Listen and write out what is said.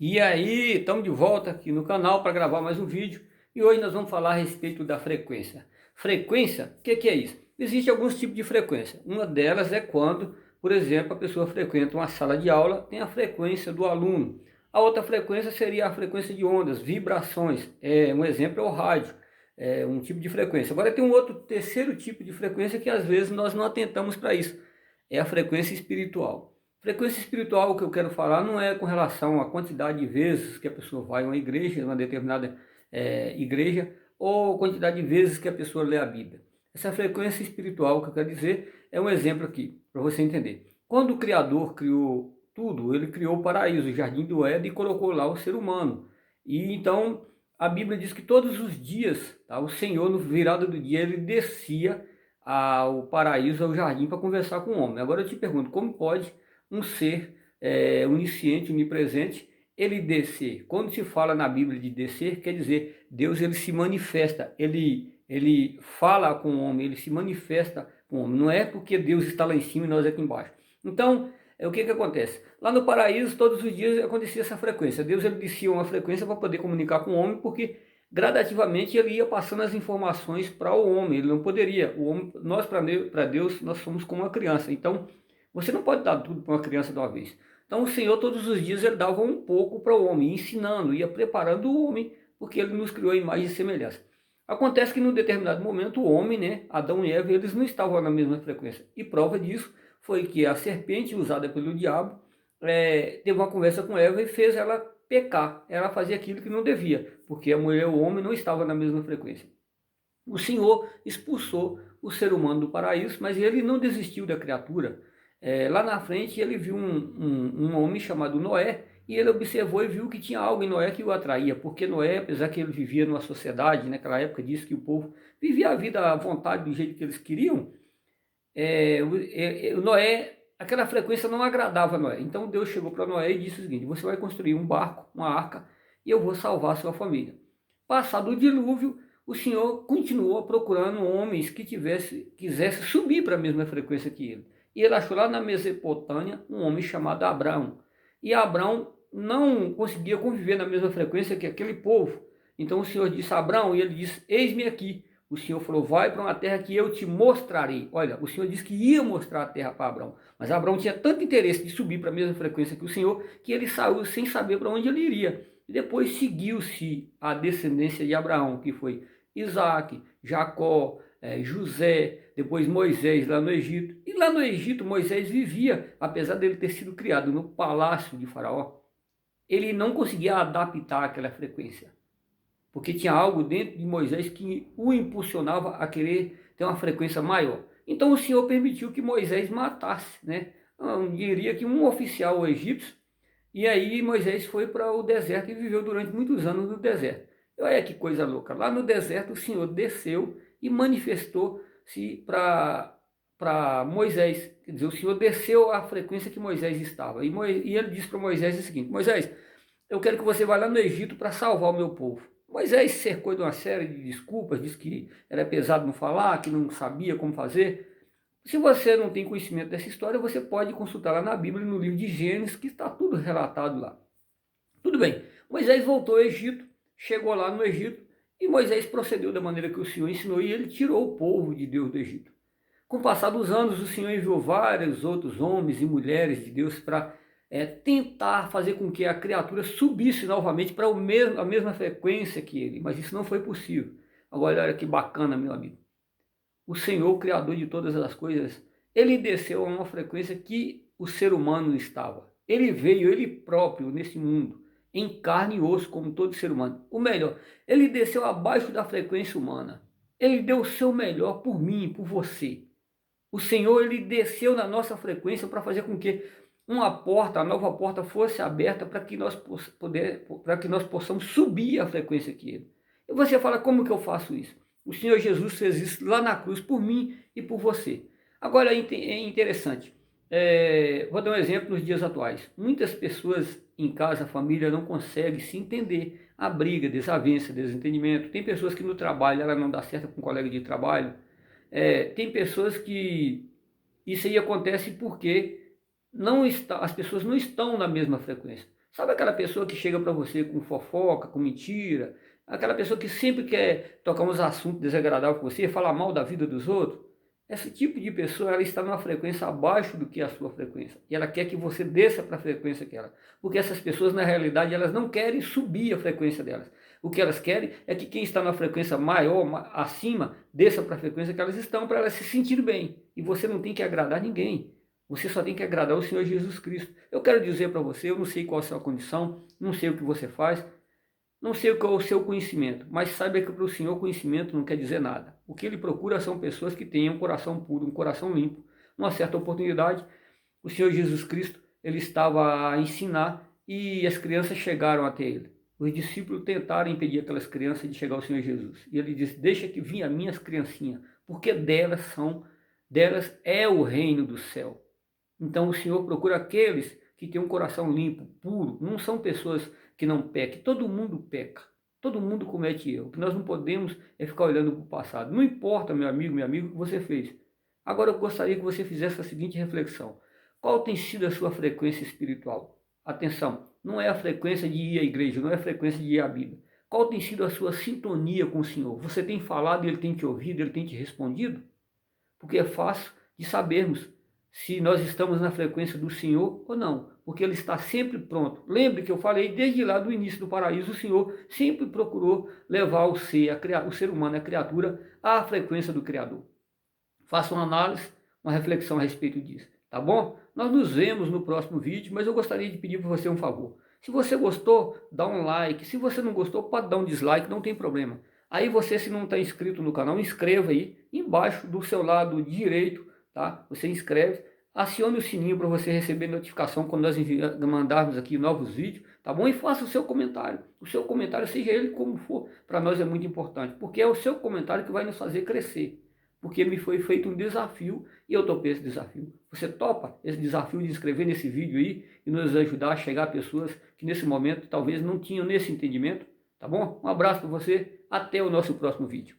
E aí, estamos de volta aqui no canal para gravar mais um vídeo e hoje nós vamos falar a respeito da frequência. Frequência, o que é isso? Existem alguns tipos de frequência. Uma delas é quando, por exemplo, a pessoa frequenta uma sala de aula, tem a frequência do aluno. A outra frequência seria a frequência de ondas, vibrações. Um exemplo é o rádio, é um tipo de frequência. Agora tem um outro terceiro tipo de frequência que às vezes nós não atentamos para isso. É a frequência espiritual. Frequência espiritual, o que eu quero falar não é com relação à quantidade de vezes que a pessoa vai a uma igreja, uma determinada igreja, ou quantidade de vezes que a pessoa lê a Bíblia. Essa frequência espiritual, que eu quero dizer, é um exemplo aqui, para você entender. Quando o Criador criou tudo, ele criou o paraíso, o jardim do Éden, e colocou lá o ser humano. E então a Bíblia diz que todos os dias, tá, o Senhor, no virado do dia, ele descia ao paraíso, ao jardim, para conversar com o homem. Agora eu te pergunto, como pode um ser onisciente, onipresente, ele descer? Quando se fala na Bíblia de descer, quer dizer, Deus ele se manifesta, ele fala com o homem, ele se manifesta com o homem. Não é porque Deus está lá em cima e nós aqui embaixo. Então, o que acontece? Lá no paraíso, todos os dias acontecia essa frequência. Deus ele descia uma frequência para poder comunicar com o homem, porque gradativamente ele ia passando as informações para o homem. Ele não poderia. O homem, nós para Deus, nós somos como uma criança. Então, você não pode dar tudo para uma criança de uma vez. Então, o Senhor, todos os dias, ele dava um pouco para o homem, ensinando, ia preparando o homem, porque ele nos criou a imagem e semelhança. Acontece que, num determinado momento, o homem, né, Adão e Eva, eles não estavam na mesma frequência. E prova disso foi que a serpente, usada pelo diabo, teve uma conversa com Eva e fez ela pecar. Ela fazia aquilo que não devia, porque a mulher e o homem não estavam na mesma frequência. O Senhor expulsou o ser humano do paraíso, mas ele não desistiu da criatura. Lá na frente ele viu um homem chamado Noé, e ele observou e viu que tinha algo em Noé que o atraía, porque Noé, apesar que ele vivia numa sociedade, naquela época disse que o povo vivia a vida à vontade, do jeito que eles queriam, o Noé, aquela frequência não agradava a Noé. Então Deus chegou para Noé e disse o seguinte: você vai construir um barco, uma arca, e eu vou salvar a sua família. Passado o dilúvio, o Senhor continuou procurando homens que quisessem subir para a mesma frequência que ele. E ele achou lá na Mesopotâmia um homem chamado Abraão. E Abraão não conseguia conviver na mesma frequência que aquele povo. Então o Senhor disse a Abraão, e ele disse: eis-me aqui. O Senhor falou: vai para uma terra que eu te mostrarei. Olha, o Senhor disse que ia mostrar a terra para Abraão. Mas Abraão tinha tanto interesse de subir para a mesma frequência que o Senhor, que ele saiu sem saber para onde ele iria. E depois seguiu-se a descendência de Abraão, que foi Isaac, Jacó, José, depois Moisés lá no Egito. E lá no Egito Moisés vivia, apesar dele ter sido criado no palácio de Faraó, ele não conseguia adaptar aquela frequência, porque tinha algo dentro de Moisés que o impulsionava a querer ter uma frequência maior. Então o Senhor permitiu que Moisés matasse, né? Eu diria que um oficial egípcio, e aí Moisés foi para o deserto e viveu durante muitos anos no deserto. E olha que coisa louca, lá no deserto o Senhor desceu e manifestou-se para Moisés, quer dizer, o Senhor desceu à frequência que Moisés estava, e ele disse para Moisés o seguinte: Moisés, eu quero que você vá lá no Egito para salvar o meu povo. Moisés cercou de uma série de desculpas, disse que era pesado não falar, que não sabia como fazer. Se você não tem conhecimento dessa história, você pode consultar lá na Bíblia, no livro de Gênesis, que está tudo relatado lá. Tudo bem, Moisés voltou ao Egito, chegou lá no Egito, e Moisés procedeu da maneira que o Senhor ensinou, e ele tirou o povo de Deus do Egito. Com o passar dos anos, o Senhor enviou vários outros homens e mulheres de Deus para tentar fazer com que a criatura subisse novamente para a mesma frequência que ele, mas isso não foi possível. Agora, olha que bacana, meu amigo. O Senhor, o Criador de todas as coisas, ele desceu a uma frequência que o ser humano estava. Ele veio, ele próprio, nesse mundo, em carne e osso, como todo ser humano. O melhor, ele desceu abaixo da frequência humana. Ele deu o seu melhor por mim, por você. O Senhor, ele desceu na nossa frequência para fazer com que a nova porta fosse aberta para que nós possamos subir a frequência que ele. E você fala: como que eu faço isso? O Senhor Jesus fez isso lá na cruz por mim e por você. Agora é interessante. Vou dar um exemplo nos dias atuais. Muitas pessoas em casa, família, não conseguem se entender. A briga, desavença, desentendimento. Tem pessoas que no trabalho ela não dá certo com um colega de trabalho. Tem pessoas que isso aí acontece porque as pessoas não estão na mesma frequência. Sabe aquela pessoa que chega para você com fofoca, com mentira? Aquela pessoa que sempre quer tocar uns assuntos desagradáveis com você, falar mal da vida dos outros? Esse tipo de pessoa, ela está numa frequência abaixo do que a sua frequência. E ela quer que você desça para a frequência que ela. Porque essas pessoas, na realidade, elas não querem subir a frequência delas. O que elas querem é que quem está na frequência maior, acima, desça para a frequência que elas estão, para elas se sentirem bem. E você não tem que agradar ninguém. Você só tem que agradar o Senhor Jesus Cristo. Eu quero dizer para você, eu não sei qual é a sua condição, não sei o que você faz, não sei qual é o seu conhecimento, mas saiba que para o Senhor conhecimento não quer dizer nada. O que Ele procura são pessoas que tenham um coração puro, um coração limpo. Numa certa oportunidade, o Senhor Jesus Cristo, Ele estava a ensinar e as crianças chegaram até Ele. Os discípulos tentaram impedir aquelas crianças de chegar ao Senhor Jesus. E Ele disse, deixa que vinha as minhas criancinhas, porque delas é o reino do céu. Então o Senhor procura aqueles que têm um coração limpo, puro. Não são pessoas que não pequem. Todo mundo peca. Todo mundo comete erro. O que nós não podemos é ficar olhando para o passado. Não importa, meu amigo, o que você fez. Agora eu gostaria que você fizesse a seguinte reflexão. Qual tem sido a sua frequência espiritual? Atenção, não é a frequência de ir à igreja, não é a frequência de ir à Bíblia. Qual tem sido a sua sintonia com o Senhor? Você tem falado e Ele tem te ouvido, Ele tem te respondido? Porque é fácil de sabermos se nós estamos na frequência do Senhor ou não, porque Ele está sempre pronto. Lembre que eu falei desde lá do início do paraíso, o Senhor sempre procurou levar o ser humano, a criatura, à frequência do Criador. Faça uma análise, uma reflexão a respeito disso, tá bom? Nós nos vemos no próximo vídeo, mas eu gostaria de pedir para você um favor. Se você gostou, dá um like. Se você não gostou, pode dar um dislike, não tem problema. Aí você, se não está inscrito no canal, inscreva aí, embaixo do seu lado direito, tá? Você inscreve, acione o sininho para você receber notificação quando nós mandarmos aqui novos vídeos, tá bom? E faça o seu comentário. O seu comentário, seja ele como for, para nós é muito importante, porque é o seu comentário que vai nos fazer crescer. Porque me foi feito um desafio e eu topei esse desafio. Você topa esse desafio de inscrever nesse vídeo aí e nos ajudar a chegar a pessoas que nesse momento talvez não tinham nesse entendimento? Tá bom? Um abraço para você, até o nosso próximo vídeo.